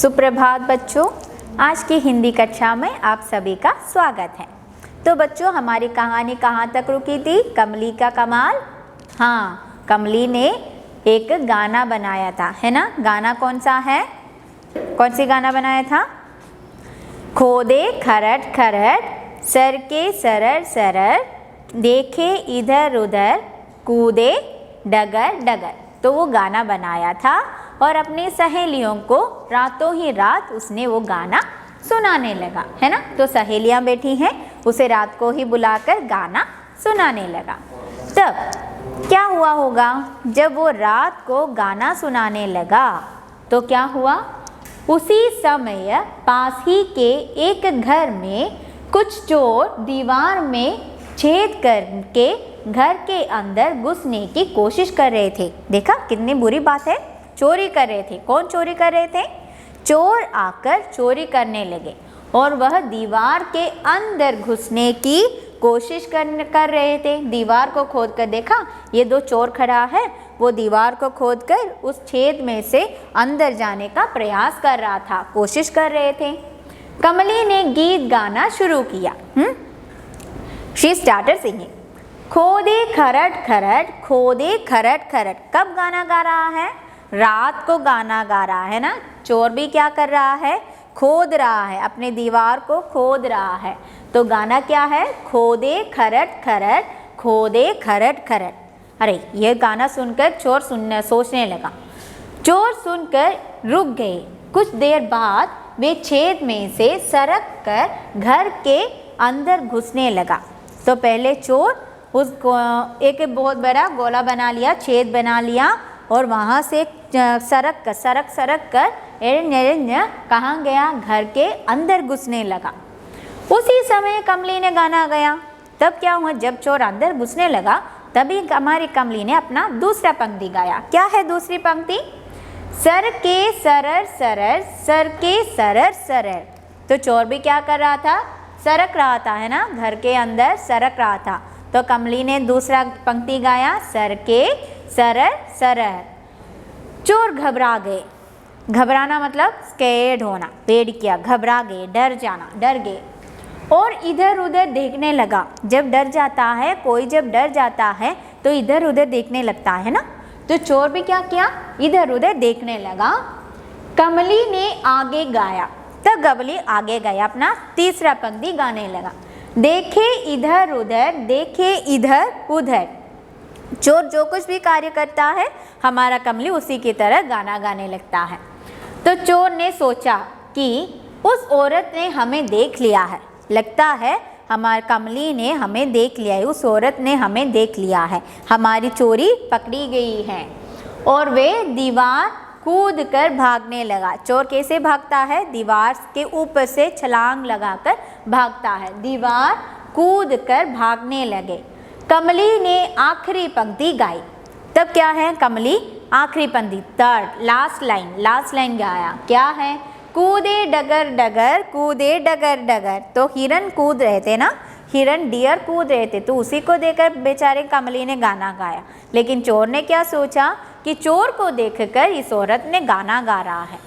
सुप्रभात बच्चों, आज की हिंदी कक्षा में आप सभी का स्वागत है। तो बच्चों, हमारी कहानी कहाँ तक रुकी थी? कमली का कमाल। हाँ, कमली ने एक गाना बनाया था, है ना? गाना कौन सा है? कौन सी गाना बनाया था? खोदे खरट खरट सर के सरर सरर, देखे इधर उधर कूदे डगर डगर। तो वो गाना बनाया था और अपनी सहेलियों को रातों ही रात उसने वो गाना सुनाने लगा, है ना? तो सहेलियां बैठी हैं, उसे रात को ही बुलाकर गाना सुनाने लगा। तब क्या हुआ होगा? जब वो रात को गाना सुनाने लगा तो क्या हुआ? उसी समय पास ही के एक घर में कुछ चोर दीवार में छेद करके घर के अंदर घुसने की कोशिश कर रहे थे। देखा कितनी बुरी बात है? चोरी कर रहे थे। कौन चोरी कर रहे थे? चोर आकर चोरी करने लगे और वह दीवार के अंदर घुसने की कोशिश कर रहे थे। दीवार को खोद कर देखा, ये दो चोर खड़ा है, वो दीवार को खोदकर उस छेद में से अंदर जाने का प्रयास कर रहा था, कोशिश कर रहे थे। कमली ने गीत गाना शुरू किया। She started singing. खोदे खरट खरट, खोदे खरट खरट। कब गाना गा रहा है? रात को गाना गा रहा है ना। चोर भी क्या कर रहा है? खोद रहा है, अपने दीवार को खोद रहा है। तो गाना क्या है? खोदे खरट खरट, खोदे खरट खरट। अरे ये गाना सुनकर चोर सोचने लगा। चोर सुनकर रुक गए। कुछ देर बाद वे छेद में से सरक कर घर के अंदर घुसने लगा। तो पहले चोर उसको एक बहुत बड़ा गोला बना लिया, छेद बना लिया और वहाँ से सरक कर कहाँ गया? घर के अंदर घुसने लगा। उसी समय कमली ने गाना गाया। तब क्या हुआ? जब चोर अंदर घुसने लगा तभी हमारी कमली ने अपना दूसरा पंक्ति गाया। क्या है दूसरी पंक्ति? सर के सरर सरर, सर के सरर सरर। तो चोर भी क्या कर रहा था? सरक रहा था, है ना? घर के अंदर सरक रहा था। तो कमली ने दूसरा पंक्ति गाया, सर के सरर सरर। चोर घबरा गए। घबराना मतलब स्कैर्ड होना, पेड़ किया, घबरा गए, डर जाना, डर गए और इधर उधर देखने लगा। जब डर जाता है कोई, जब डर जाता है तो इधर उधर देखने लगता है ना। तो चोर भी क्या किया? इधर उधर देखने लगा। कमली ने आगे गाया। तब कमली आगे गया, अपना तीसरा पंक्ति गाने लगा। देखे इधर उधर, देखे इधर उधर। चोर जो कुछ भी कार्य करता है, हमारा कमली उसी की तरह गाना गाने लगता है। तो चोर ने सोचा कि उस औरत ने हमें देख लिया है, लगता है हमारे कमली ने हमें देख लिया है, उस औरत ने हमें देख लिया है, हमारी चोरी पकड़ी गई है। और वे दीवार कूद कर भागने लगा। चोर कैसे भागता है? दीवार के ऊपर से छलांग लगाकर भागता है। दीवार कूद कर भागने लगे। कमली ने आखिरी पंक्ति गाई। तब क्या है? कमली आखिरी पंक्ति, थर्ड लास्ट लाइन गाया। क्या है? कूदे डगर डगर, कूदे डगर डगर। तो हिरन कूद रहे थे ना, हिरन डियर कूद रहे थे, तो उसी को देखकर बेचारे कमली ने गाना गाया। लेकिन चोर ने क्या सोचा कि चोर को देखकर इस औरत ने गाना गा रहा है।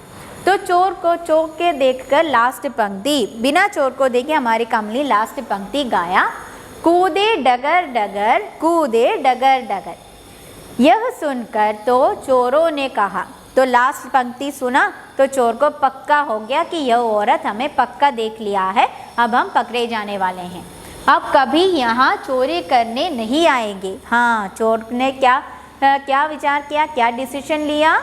तो चोर को चौंक के देखकर लास्ट पंक्ति, बिना चोर को देखे हमारी कमली लास्ट पंक्ति गाया, कूदे डगर डगर, कूदे डगर डगर। यह सुनकर तो चोरों ने कहा, तो लास्ट पंक्ति सुना तो चोर को पक्का हो गया कि यह औरत हमें पक्का देख लिया है, अब हम पकड़े जाने वाले हैं, अब कभी यहाँ चोरी करने नहीं आएंगे। हाँ, चोर ने क्या विचार किया, क्या डिसीजन लिया?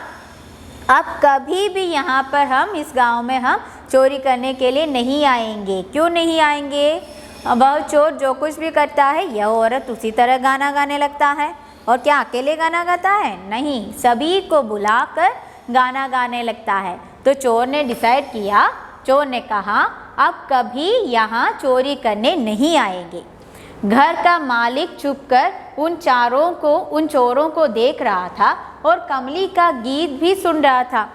अब कभी भी यहाँ पर हम इस गांव में हम चोरी करने के लिए नहीं आएंगे। क्यों नहीं आएंगे? अब वह चोर जो कुछ भी करता है, यह औरत उसी तरह गाना गाने लगता है। और क्या अकेले गाना गाता है? नहीं, सभी को बुलाकर गाना गाने लगता है। तो चोर ने डिसाइड किया, चोर ने कहा अब कभी यहाँ चोरी करने नहीं आएंगे। घर का मालिक चुपकर उन चोरों को देख रहा था और कमली का गीत भी सुन रहा था।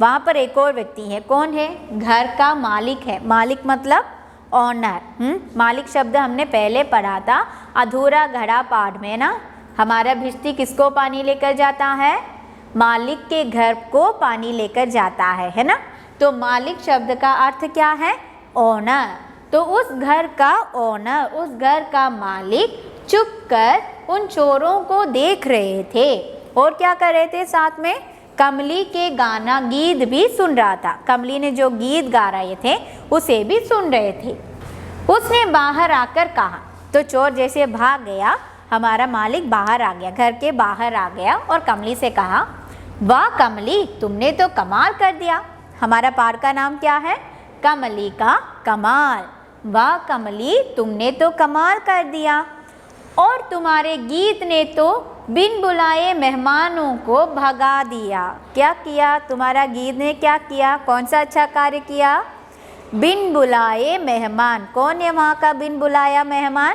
वहाँ पर एक और व्यक्ति है। कौन है? घर का मालिक है। मालिक मतलब ऑनर। मालिक शब्द हमने पहले पढ़ा था अधूरा घड़ा पाठ में ना। हमारा भिश्ती किसको पानी लेकर जाता है? मालिक के घर को पानी लेकर जाता है ना। तो मालिक शब्द का अर्थ क्या है? ओनर। तो उस घर का ओनर, उस घर का मालिक चुपकर उन चोरों को देख रहे थे और क्या कर रहे थे? साथ में कमली के गाना गीत भी सुन रहा था। कमली ने जो गीत गा रहे थे उसे भी सुन रहे थे। उसने बाहर आकर कहा, तो चोर जैसे भाग गया, हमारा मालिक बाहर आ गया, घर के बाहर आ गया और कमली से कहा, वाह कमली, तुमने तो कमाल कर दिया। हमारा पार का नाम क्या है? कमली का कमाल। वाह कमली, तुमने तो कमाल कर दिया और तुम्हारे गीत ने तो बिन बुलाए मेहमानों को भगा दिया। क्या किया? तुम्हारा गीत ने क्या किया? कौन सा अच्छा कार्य किया? बिन बुलाए मेहमान। कौन है वहाँ का बिन बुलाया मेहमान?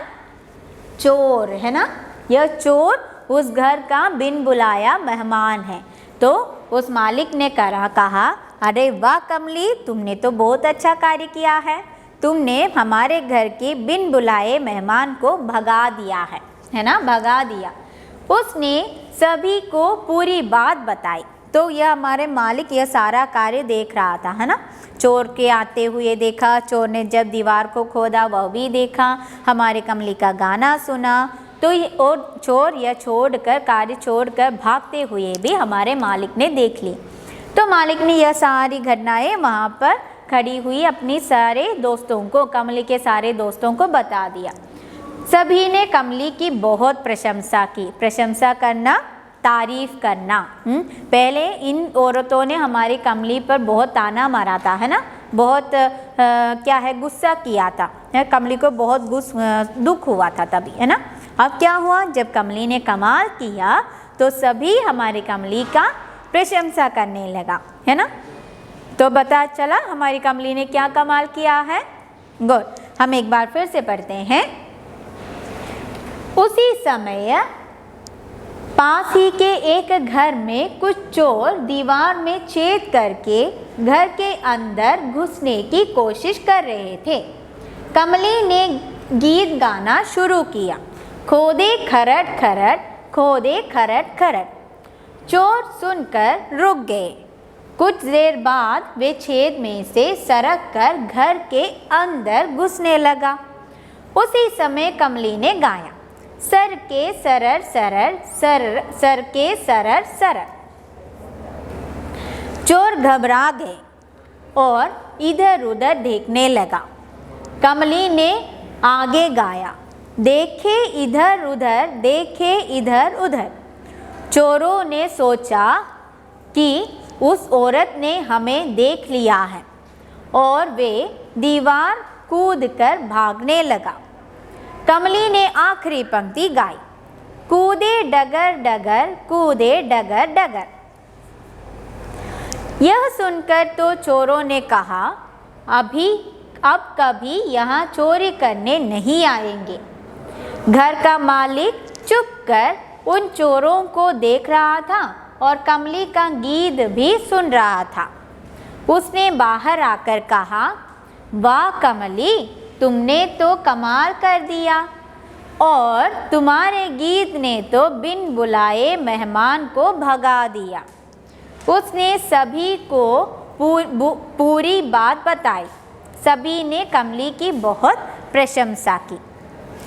चोर, है ना। यह चोर उस घर का बिन बुलाया मेहमान है। तो उस मालिक ने कहा, अरे वाह कमली, तुमने तो बहुत अच्छा कार्य किया है। तुमने हमारे घर के बिन बुलाए मेहमान को भगा दिया है ना, भगा दिया। उसने सभी को पूरी बात बताई। तो यह हमारे मालिक यह सारा कार्य देख रहा था, है ना। चोर के आते हुए देखा, चोर ने जब दीवार को खोदा वह भी देखा, हमारे कमली का गाना सुना। तो और चोर यह छोड़कर, कार्य छोड़कर भागते हुए भी हमारे मालिक ने देख ली। तो मालिक ने यह सारी घटनाएं वहाँ पर खड़ी हुई अपनी सारे दोस्तों को, कमली के सारे दोस्तों को बता दिया। सभी ने कमली की बहुत प्रशंसा की। प्रशंसा करना, तारीफ करना। पहले इन औरतों ने हमारी कमली पर बहुत ताना मारा था, है ना, बहुत क्या है, गुस्सा किया था। कमली को बहुत दुख हुआ था तभी, है ना। अब क्या हुआ? जब कमली ने कमाल किया तो सभी हमारी कमली का प्रशंसा करने लगा, है ना। तो पता चला हमारी कमली ने क्या कमाल किया है। गुड। हम एक बार फिर से पढ़ते हैं। उसी समय पास ही के एक घर में कुछ चोर दीवार में छेद करके घर के अंदर घुसने की कोशिश कर रहे थे। कमली ने गीत गाना शुरू किया, खोदे खरट खरट, खोदे खरट खरट। चोर सुनकर रुक गए। कुछ देर बाद वे छेद में से सरक कर घर के अंदर घुसने लगा। उसी समय कमली ने गाया, सर के सरर सरर, सर के सरर सरर। चोर घबरा गए और इधर उधर देखने लगा। कमली ने आगे गाया, देखे इधर उधर, देखे इधर उधर। चोरों ने सोचा कि उस औरत ने हमें देख लिया है और वे दीवार कूदकर भागने लगा। कमली ने आखिरी पंक्ति गाई, कूदे डगर डगर, कूदे डगर डगर। यह सुनकर तो चोरों ने कहा, अब कभी यहाँ चोरी करने नहीं आएंगे। घर का मालिक चुपकर उन चोरों को देख रहा था और कमली का गीत भी सुन रहा था। उसने बाहर आकर कहा, वाह कमली, तुमने तो कमाल कर दिया और तुम्हारे गीत ने तो बिन बुलाए मेहमान को भगा दिया। उसने सभी को पूरी बात बताई। सभी ने कमली की बहुत प्रशंसा की।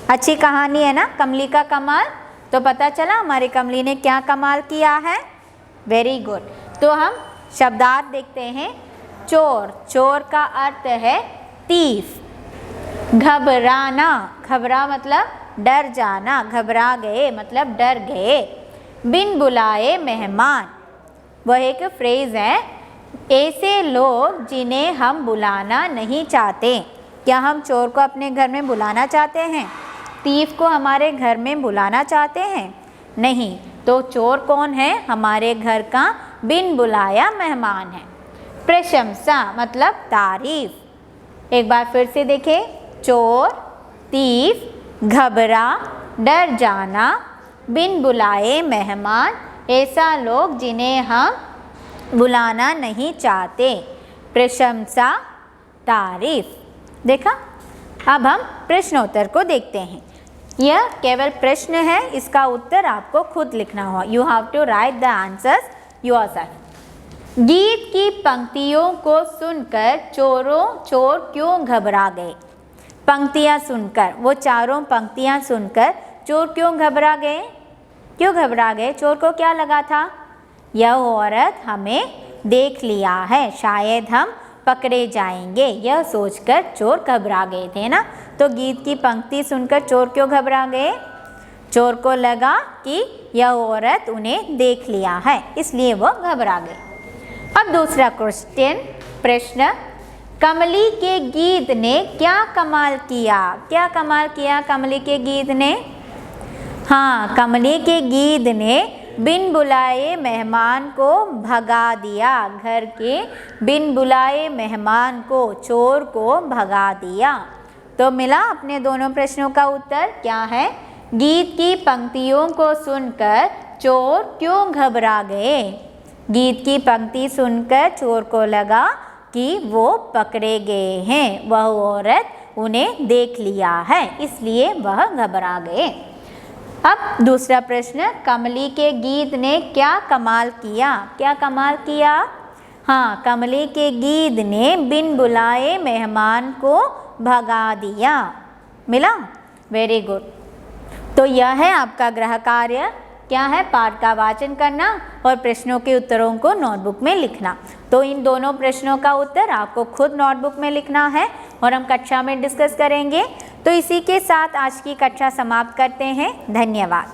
अच्छी कहानी है ना, कमली का कमाल। तो पता चला हमारी कमली ने क्या कमाल किया है। Very good. तो हम शब्दार्थ देखते हैं। चोर, चोर का अर्थ है तीफ। घबराना, घबरा मतलब डर जाना, घबरा गए मतलब डर गए। बिन बुलाए मेहमान, वह एक फ्रेज है, ऐसे लोग जिन्हें हम बुलाना नहीं चाहते। क्या हम चोर को अपने घर में बुलाना चाहते हैं? तीफ को हमारे घर में बुलाना चाहते हैं? नहीं। तो चोर कौन है? हमारे घर का बिन बुलाया मेहमान है। प्रशंसा मतलब तारीफ। एक बार फिर से देखें। चोर, तीफ, घबरा, डर जाना, बिन बुलाए मेहमान, ऐसा लोग जिन्हें हम बुलाना नहीं चाहते। प्रशंसा, तारीफ। देखा। अब हम प्रश्नोत्तर को देखते हैं। यह केवल प्रश्न है, इसका उत्तर आपको खुद लिखना होगा। You have to write the answers yourself. गीत की पंक्तियों को सुनकर चोर क्यों घबरा गए? पंक्तियां सुनकर, वो चारों पंक्तियां सुनकर चोर क्यों घबरा गए? क्यों घबरा गए? चोर को क्या लगा था? यह औरत हमें देख लिया है, शायद हम पकड़े जाएंगे, यह सोचकर चोर घबरा गए थे ना। तो गीत की पंक्ति सुनकर चोर क्यों घबरा गए? चोर को लगा कि यह औरत उन्हें देख लिया है, इसलिए वह घबरा गए। अब दूसरा प्रश्न, कमली के गीत ने क्या कमाल किया? क्या कमाल किया कमली के गीत ने? हाँ, कमली के गीत ने बिन बुलाए मेहमान को भगा दिया। घर के बिन बुलाए मेहमान को, चोर को भगा दिया। तो मिला अपने दोनों प्रश्नों का उत्तर क्या है? गीत की पंक्तियों को सुनकर चोर क्यों घबरा गए? गीत की पंक्ति सुनकर चोर को लगा कि वो पकड़े गए हैं, वह औरत उन्हें देख लिया है, इसलिए वह घबरा गए। अब दूसरा प्रश्न, कमली के गीत ने क्या कमाल किया? क्या कमाल किया? हाँ, कमली के गीत ने बिन बुलाए मेहमान को भगा दिया। मिला? Very good. तो यह है आपका गृह कार्य। क्या है? पाठ का वाचन करना और प्रश्नों के उत्तरों को नोटबुक में लिखना। तो इन दोनों प्रश्नों का उत्तर आपको खुद नोटबुक में लिखना है और हम कक्षा में डिस्कस करेंगे। तो इसी के साथ आज की कक्षा समाप्त करते हैं। धन्यवाद।